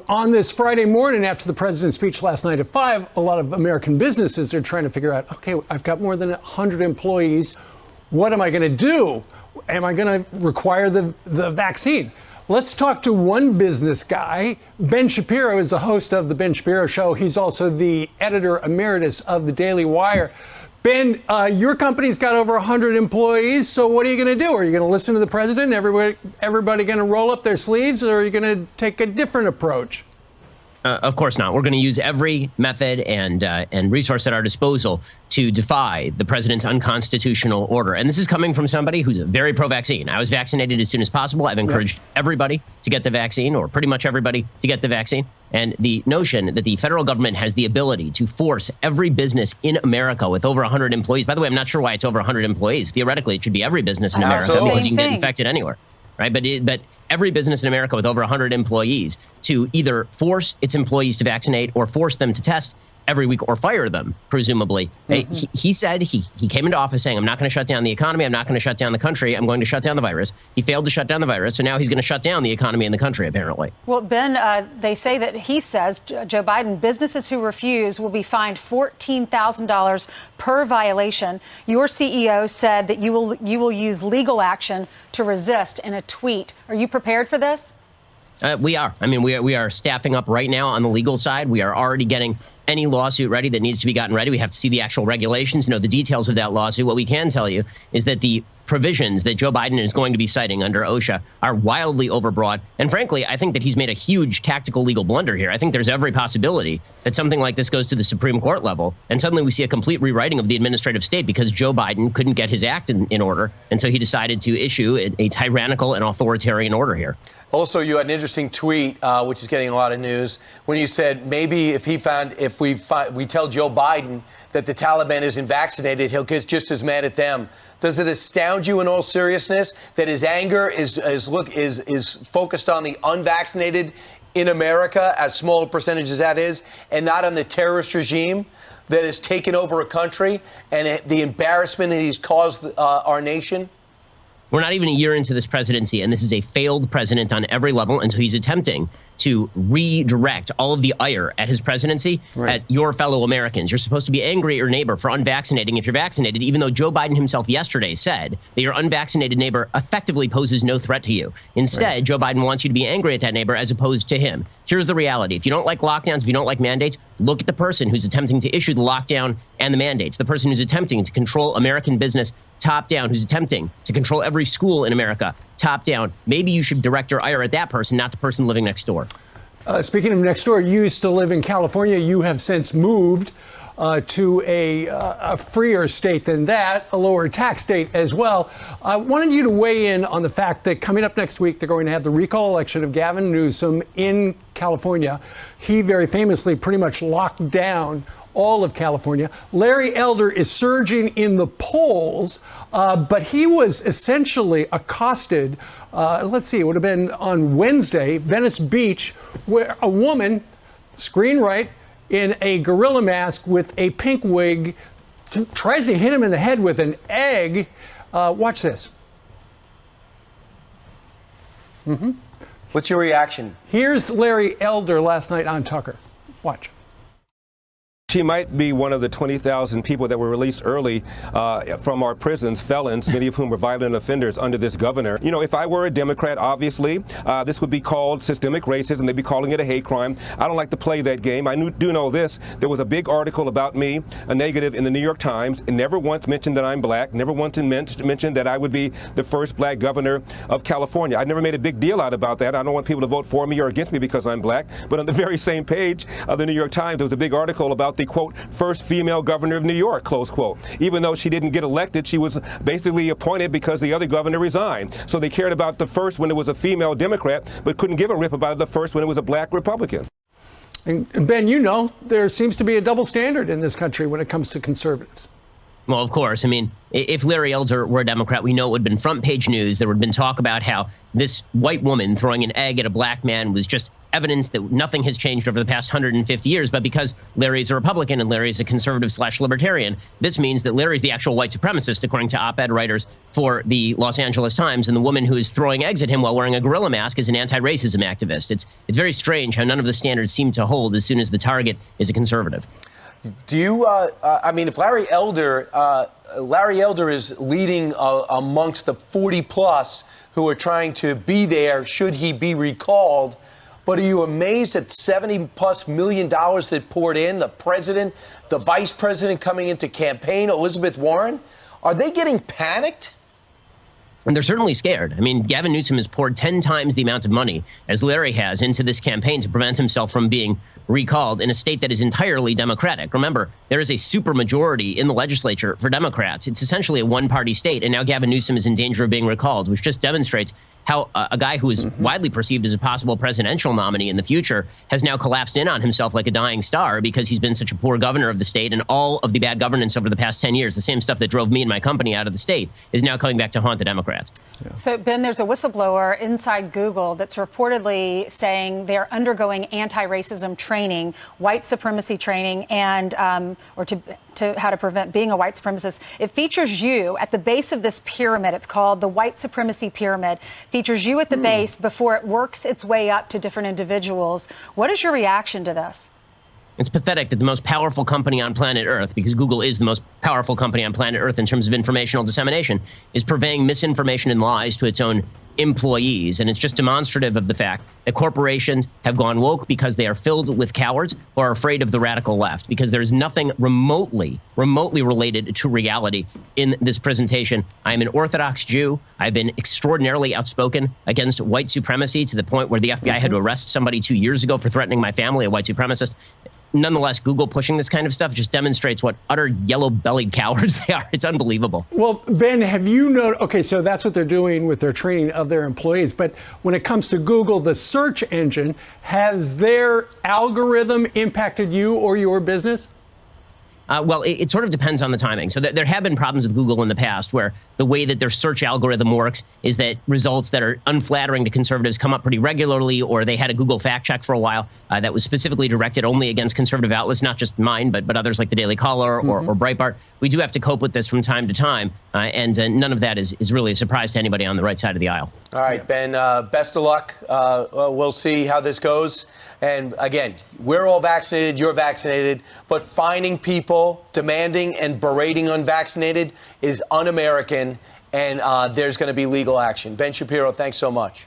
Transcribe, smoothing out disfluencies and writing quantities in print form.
On this Friday morning after the president's speech last night at 5, a lot of American businesses are trying to figure out, okay, I've got more than 100 employees. What am I going to do? Am I going to require the vaccine? Let's talk to one business guy. Ben Shapiro is the host of The Ben Shapiro Show. He's also the editor emeritus of the Daily Wire. Ben, your company's got over 100 employees, so what are you going to do? Are you going to listen to the president? Everybody going to roll up their sleeves, or are you going to take a different approach? Of course not. We're going to use every method and resource at our disposal to defy the president's unconstitutional order. And this is coming from somebody who's very pro-vaccine. I was vaccinated as soon as possible. I've encouraged everybody to get the vaccine, or pretty much everybody to get the vaccine. And the notion that the federal government has the ability to force every business in America with over 100 employees. By the way, I'm not sure why it's over 100 employees. Theoretically, it should be every business in America because you can get infected anywhere. Right. But every business in America with over 100 employees to either force its employees to vaccinate or force them to test every week or fire them, presumably. He said he came into office saying, I'm not going to shut down the economy. I'm not going to shut down the country. I'm going to shut down the virus. He failed to shut down the virus. So now he's going to shut down the economy and the country, apparently. Well, Ben, they say that he says, Joe Biden, businesses who refuse will be fined $14,000 per violation. Your CEO said that you will use legal action to resist in a tweet. Are you prepared for this? We are. I mean, we are staffing up right now on the legal side. We are already getting any lawsuit ready that needs to be gotten ready. We have to see the actual regulations, know the details of that lawsuit. What we can tell you is that the provisions that Joe Biden is going to be citing under OSHA are wildly overbroad. And frankly, I think that he's made a huge tactical legal blunder here. I think there's every possibility that something like this goes to the Supreme Court level, and suddenly we see a complete rewriting of the administrative state because Joe Biden couldn't get his act in order. And so he decided to issue a tyrannical and authoritarian order here. Also, you had an interesting tweet, which is getting a lot of news, when you said maybe if we tell Joe Biden that the Taliban isn't vaccinated, he'll get just as mad at them. Does it astound you in all seriousness that his anger is focused on the unvaccinated in America, as small a percentage as that is, and not on the terrorist regime that has taken over a country and the embarrassment that he's caused our nation? We're not even a year into this presidency, and this is a failed president on every level. And so he's attempting to redirect all of the ire at his presidency at your fellow Americans. You're supposed to be angry at your neighbor for unvaccinating if you're vaccinated, even though Joe Biden himself yesterday said that your unvaccinated neighbor effectively poses no threat to you. Instead, Joe Biden wants you to be angry at that neighbor as opposed to him. Here's the reality. If you don't like lockdowns, if you don't like mandates, look at the person who's attempting to issue the lockdown and the mandates, the person who's attempting to control American business top down, who's attempting to control every school in America top down. Maybe you should direct your ire at that person, not the person living next door. Speaking of next door, you used to live in California. You have since moved to a freer state than that, a lower tax state as well. I wanted you to weigh in on the fact that coming up next week, they're going to have the recall election of Gavin Newsom in California. He very famously pretty much locked down all of California. Larry Elder is surging in the polls, but he was essentially accosted. Let's see, it would have been on Wednesday, Venice Beach, where a woman, screen right, in a gorilla mask with a pink wig, tries to hit him in the head with an egg. Watch this. What's your reaction? Here's Larry Elder last night on Tucker. Watch. She might be one of the 20,000 people that were released early from our prisons, felons, many of whom were violent offenders under this governor. You know, if I were a Democrat, obviously, this would be called systemic racism. They'd be calling it a hate crime. I don't like to play that game. I do know this. There was a big article about me, a negative, in the New York Times. It never once mentioned that I'm black, never once mentioned that I would be the first black governor of California. I never made a big deal out about that. I don't want people to vote for me or against me because I'm black. But on the very same page of the New York Times, there was a big article about the, quote, first female governor of New York, close quote. Even though she didn't get elected, she was basically appointed because the other governor resigned. So they cared about the first when it was a female Democrat, but couldn't give a rip about the first when it was a black Republican. And Ben, you know, there seems to be a double standard in this country when it comes to conservatives. Well, of course. I mean, if Larry Elder were a Democrat, we know it would have been front page news. There would have been talk about how this white woman throwing an egg at a black man was just evidence that nothing has changed over the past 150 years. But because Larry's a Republican and Larry's a conservative/libertarian, this means that Larry's the actual white supremacist, according to op-ed writers for the Los Angeles Times. And the woman who is throwing eggs at him while wearing a gorilla mask is an anti-racism activist. It's very strange how none of the standards seem to hold as soon as the target is a conservative. Do you, I mean, if Larry Elder is leading amongst the 40 plus who are trying to be there, should he be recalled? But are you amazed at $70+ million that poured in? The president, the vice president coming into campaign, Elizabeth Warren, are they getting panicked? And they're certainly scared. I mean, Gavin Newsom has poured 10 times the amount of money as Larry has into this campaign to prevent himself from being recalled in a state that is entirely Democratic. Remember, there is a supermajority in the legislature for Democrats. It's essentially a one-party state. And now Gavin Newsom is in danger of being recalled, which just demonstrates how a guy who is widely perceived as a possible presidential nominee in the future has now collapsed in on himself like a dying star because he's been such a poor governor of the state, and all of the bad governance over the past 10 years, the same stuff that drove me and my company out of the state, is now coming back to haunt the Democrats. Yeah. So, Ben, there's a whistleblower inside Google that's reportedly saying they're undergoing anti-racism training, white supremacy training, and or to how to prevent being a white supremacist. It features you at the base of this pyramid. It's called the White Supremacy Pyramid. Features you at the base before it works its way up to different individuals. What is your reaction to this? It's pathetic that the most powerful company on planet Earth, because Google is the most powerful company on planet Earth in terms of informational dissemination, is purveying misinformation and lies to its own employees. And it's just demonstrative of the fact that corporations have gone woke because they are filled with cowards who are afraid of the radical left, because there's nothing remotely related to reality in this presentation. I am an Orthodox Jew. I've been extraordinarily outspoken against white supremacy to the point where the FBI had to arrest somebody 2 years ago for threatening my family, a white supremacist. Nonetheless, Google pushing this kind of stuff just demonstrates what utter yellow-bellied cowards they are. It's unbelievable. Well, Ben, have you known? Okay, so that's what they're doing with their training of their employees. But when it comes to Google, the search engine, has their algorithm impacted you or your business? Well, it sort of depends on the timing. So there have been problems with Google in the past where the way that their search algorithm works is that results that are unflattering to conservatives come up pretty regularly, or they had a Google fact check for a while that was specifically directed only against conservative outlets, not just mine, but others like the Daily Caller or Breitbart. We do have to cope with this from time to time, and none of that is really a surprise to anybody on the right side of the aisle. All right, Ben, best of luck. We'll see how this goes. And again, we're all vaccinated, you're vaccinated, but finding people, demanding and berating unvaccinated is un-American, and there's going to be legal action. Ben Shapiro, thanks so much.